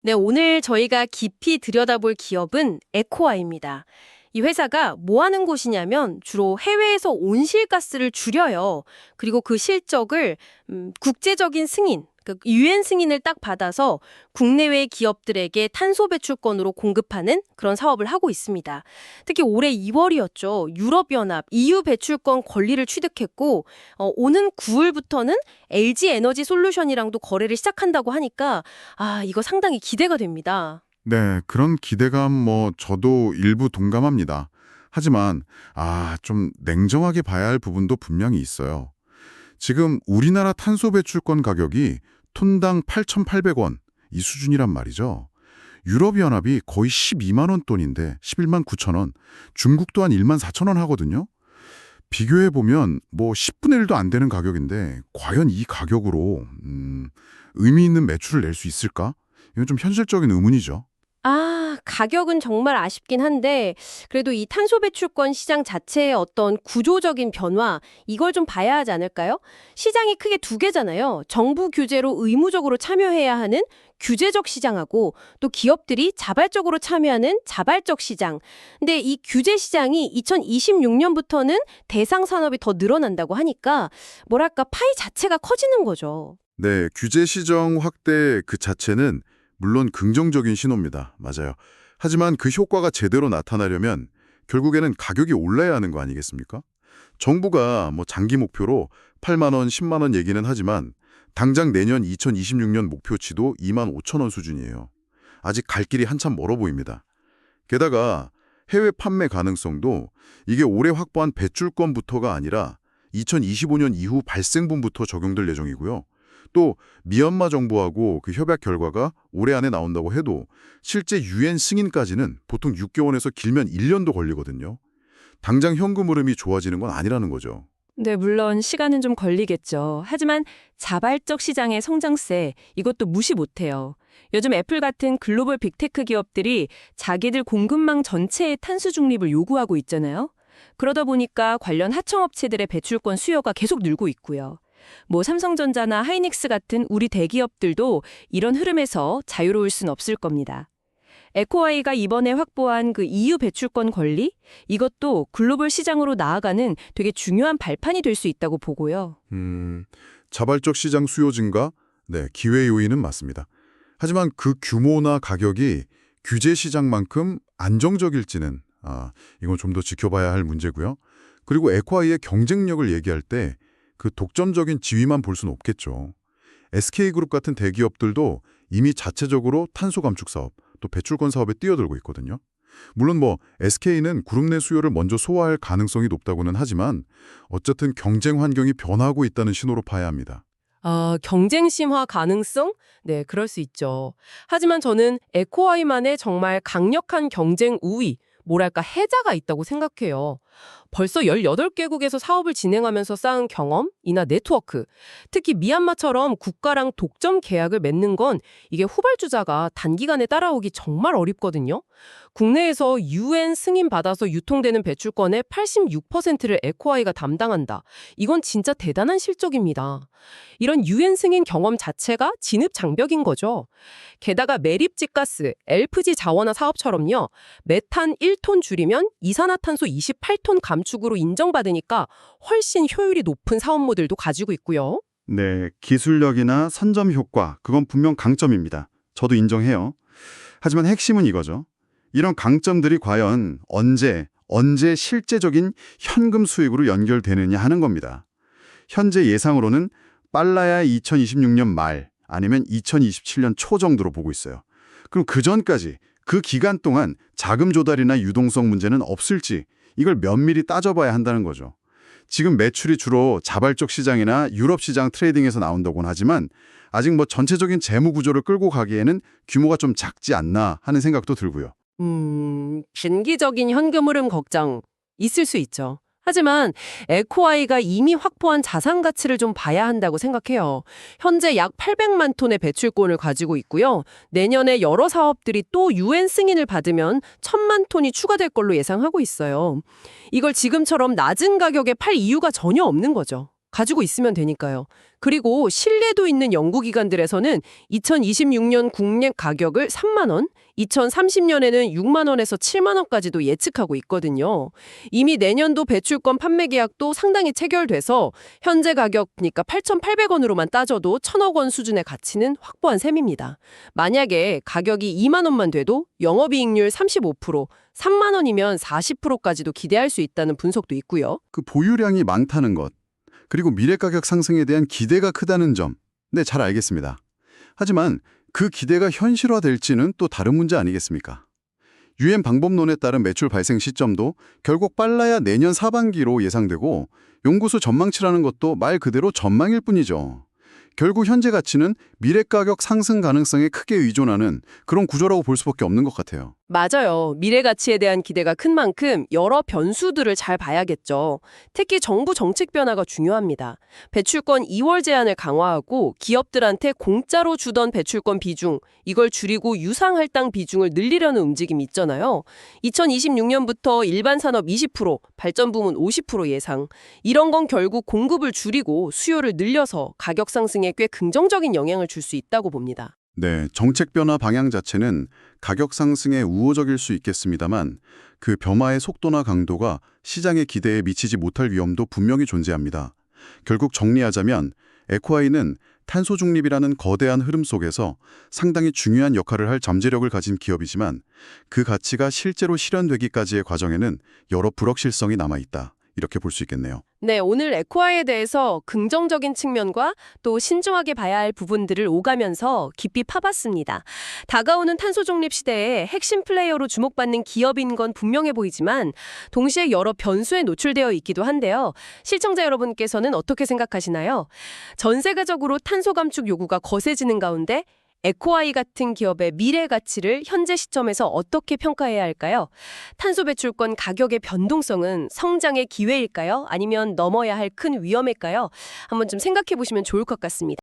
네, 오늘 저희가 깊이 들여다볼 기업은 에코아입니다. 이 회사가 뭐 하는 곳이냐면 주로 해외에서 온실가스를 줄여요. 그리고 그 실적을 국제적인 승인, 그 유엔 승인을 딱 받아서 국내외 기업들에게 탄소 배출권으로 공급하는 그런 사업을 하고 있습니다. 특히 올해 2월이었죠. 유럽연합 EU 배출권 권리를 취득했고 오는 9월부터는 LG 에너지 솔루션이랑도 거래를 시작한다고 하니까 이거 상당히 기대가 됩니다. 네, 그런 기대감 저도 일부 동감합니다. 하지만 좀 냉정하게 봐야 할 부분도 분명히 있어요. 지금 우리나라 탄소 배출권 가격이 톤당 8,800원 이 수준이란 말이죠. 유럽연합이 거의 12만 원 돈인데 11만 9천 원, 중국도 한 1만 4천 원 하거든요. 비교해 보면 10분의 1도 안 되는 가격인데 과연 이 가격으로 의미 있는 매출을 낼 수 있을까? 이건 좀 현실적인 의문이죠. 가격은 정말 아쉽긴 한데 그래도 이 탄소 배출권 시장 자체의 어떤 구조적인 변화 이걸 좀 봐야 하지 않을까요? 시장이 크게 두 개잖아요. 정부 규제로 의무적으로 참여해야 하는 규제적 시장하고 또 기업들이 자발적으로 참여하는 자발적 시장. 근데 이 규제 시장이 2026년부터는 대상 산업이 더 늘어난다고 하니까 뭐랄까 파이 자체가 커지는 거죠. 네, 규제 시정 확대 그 자체는 물론 긍정적인 신호입니다. 맞아요. 하지만 그 효과가 제대로 나타나려면 결국에는 가격이 올라야 하는 거 아니겠습니까? 정부가 장기 목표로 8만 원, 10만 원 얘기는 하지만 당장 내년 2026년 목표치도 2만 5천 원 수준이에요. 아직 갈 길이 한참 멀어 보입니다. 게다가 해외 판매 가능성도 이게 올해 확보한 배출권부터가 아니라 2025년 이후 발생분부터 적용될 예정이고요. 또 미얀마 정부하고 그 협약 결과가 올해 안에 나온다고 해도 실제 유엔 승인까지는 보통 6개월에서 길면 1년도 걸리거든요. 당장 현금 흐름이 좋아지는 건 아니라는 거죠. 네, 물론 시간은 좀 걸리겠죠. 하지만 자발적 시장의 성장세, 이것도 무시 못해요. 요즘 애플 같은 글로벌 빅테크 기업들이 자기들 공급망 전체의 탄소 중립을 요구하고 있잖아요. 그러다 보니까 관련 하청업체들의 배출권 수요가 계속 늘고 있고요. 삼성전자나 하이닉스 같은 우리 대기업들도 이런 흐름에서 자유로울 순 없을 겁니다. 에코와이가 이번에 확보한 그 EU 배출권 권리? 이것도 글로벌 시장으로 나아가는 되게 중요한 발판이 될 수 있다고 보고요. 자발적 시장 수요 증가? 네, 기회 요인은 맞습니다. 하지만 그 규모나 가격이 규제 시장만큼 안정적일지는 이건 좀 더 지켜봐야 할 문제고요. 그리고 에코와이의 경쟁력을 얘기할 때 그 독점적인 지위만 볼 수는 없겠죠. SK그룹 같은 대기업들도 이미 자체적으로 탄소 감축 사업, 또 배출권 사업에 뛰어들고 있거든요. 물론 SK는 그룹 내 수요를 먼저 소화할 가능성이 높다고는 하지만 어쨌든 경쟁 환경이 변하고 있다는 신호로 봐야 합니다. 경쟁 심화 가능성? 네, 그럴 수 있죠. 하지만 저는 에코아이만의 정말 강력한 경쟁 우위, 뭐랄까 해자가 있다고 생각해요. 벌써 18개국에서 사업을 진행하면서 쌓은 경험이나 네트워크, 특히 미얀마처럼 국가랑 독점 계약을 맺는 건 이게 후발주자가 단기간에 따라오기 정말 어렵거든요. 국내에서 UN 승인 받아서 유통되는 배출권의 86%를 에코아이가 담당한다. 이건 진짜 대단한 실적입니다. 이런 UN 승인 경험 자체가 진입 장벽인 거죠. 게다가 매립지가스, LPG 자원화 사업처럼요. 메탄 1톤 줄이면 이산화탄소 28톤 감축으로 인정받으니까 훨씬 효율이 높은 사업 모델도 가지고 있고요. 네, 기술력이나 선점 효과, 그건 분명 강점입니다. 저도 인정해요. 하지만 핵심은 이거죠. 이런 강점들이 과연 언제 실제적인 현금 수익으로 연결되느냐 하는 겁니다. 현재 예상으로는 빨라야 2026년 말 아니면 2027년 초 정도로 보고 있어요. 그럼 그 전까지 그 기간 동안 자금 조달이나 유동성 문제는 없을지 이걸 면밀히 따져봐야 한다는 거죠. 지금 매출이 주로 자발적 시장이나 유럽 시장 트레이딩에서 나온다고는 하지만 아직 전체적인 재무 구조를 끌고 가기에는 규모가 좀 작지 않나 하는 생각도 들고요. 단기적인 현금 흐름 걱정 있을 수 있죠. 하지만 에코아이가 이미 확보한 자산 가치를 좀 봐야 한다고 생각해요. 현재 약 800만 톤의 배출권을 가지고 있고요. 내년에 여러 사업들이 또 UN 승인을 받으면 1000만 톤이 추가될 걸로 예상하고 있어요. 이걸 지금처럼 낮은 가격에 팔 이유가 전혀 없는 거죠. 가지고 있으면 되니까요. 그리고 신뢰도 있는 연구기관들에서는 2026년 국내 가격을 3만 원, 2030년에는 6만 원에서 7만 원까지도 예측하고 있거든요. 이미 내년도 배출권 판매 계약도 상당히 체결돼서 현재 가격 그러니까 8,800원으로만 따져도 1,000억 원 수준의 가치는 확보한 셈입니다. 만약에 가격이 2만 원만 돼도 영업이익률 35%, 3만 원이면 40%까지도 기대할 수 있다는 분석도 있고요. 그 보유량이 많다는 것, 그리고 미래 가격 상승에 대한 기대가 크다는 점, 네, 잘 알겠습니다. 하지만 그 기대가 현실화될지는 또 다른 문제 아니겠습니까? 유엔 방법론에 따른 매출 발생 시점도 결국 빨라야 내년 하반기로 예상되고 연구소 전망치라는 것도 말 그대로 전망일 뿐이죠. 결국 현재 가치는 미래 가격 상승 가능성에 크게 의존하는 그런 구조라고 볼 수밖에 없는 것 같아요. 맞아요. 미래 가치에 대한 기대가 큰 만큼 여러 변수들을 잘 봐야겠죠. 특히 정부 정책 변화가 중요합니다. 배출권 2월 제한을 강화하고 기업들한테 공짜로 주던 배출권 비중, 이걸 줄이고 유상할당 비중을 늘리려는 움직임이 있잖아요. 2026년부터 일반 산업 20%, 발전 부문 50% 예상. 이런 건 결국 공급을 줄이고 수요를 늘려서 가격 상승에 꽤 긍정적인 영향을 줄 수 있다고 봅니다. 네, 정책 변화 방향 자체는 가격 상승에 우호적일 수 있겠습니다만 그 변화의 속도나 강도가 시장의 기대에 미치지 못할 위험도 분명히 존재합니다. 결국 정리하자면 에코아이는 탄소 중립이라는 거대한 흐름 속에서 상당히 중요한 역할을 할 잠재력을 가진 기업이지만 그 가치가 실제로 실현되기까지의 과정에는 여러 불확실성이 남아있다. 이렇게 볼 수 있겠네요. 네, 오늘 에코아이에 대해서 긍정적인 측면과 또 신중하게 봐야 할 부분들을 오가면서 깊이 파봤습니다. 다가오는 탄소 중립 시대에 핵심 플레이어로 주목받는 기업인 건 분명해 보이지만 동시에 여러 변수에 노출되어 있기도 한데요. 시청자 여러분께서는 어떻게 생각하시나요? 전 세계적으로 탄소 감축 요구가 거세지는 가운데 에코아이 같은 기업의 미래 가치를 현재 시점에서 어떻게 평가해야 할까요? 탄소 배출권 가격의 변동성은 성장의 기회일까요? 아니면 넘어야 할 큰 위험일까요? 한번 좀 생각해 보시면 좋을 것 같습니다.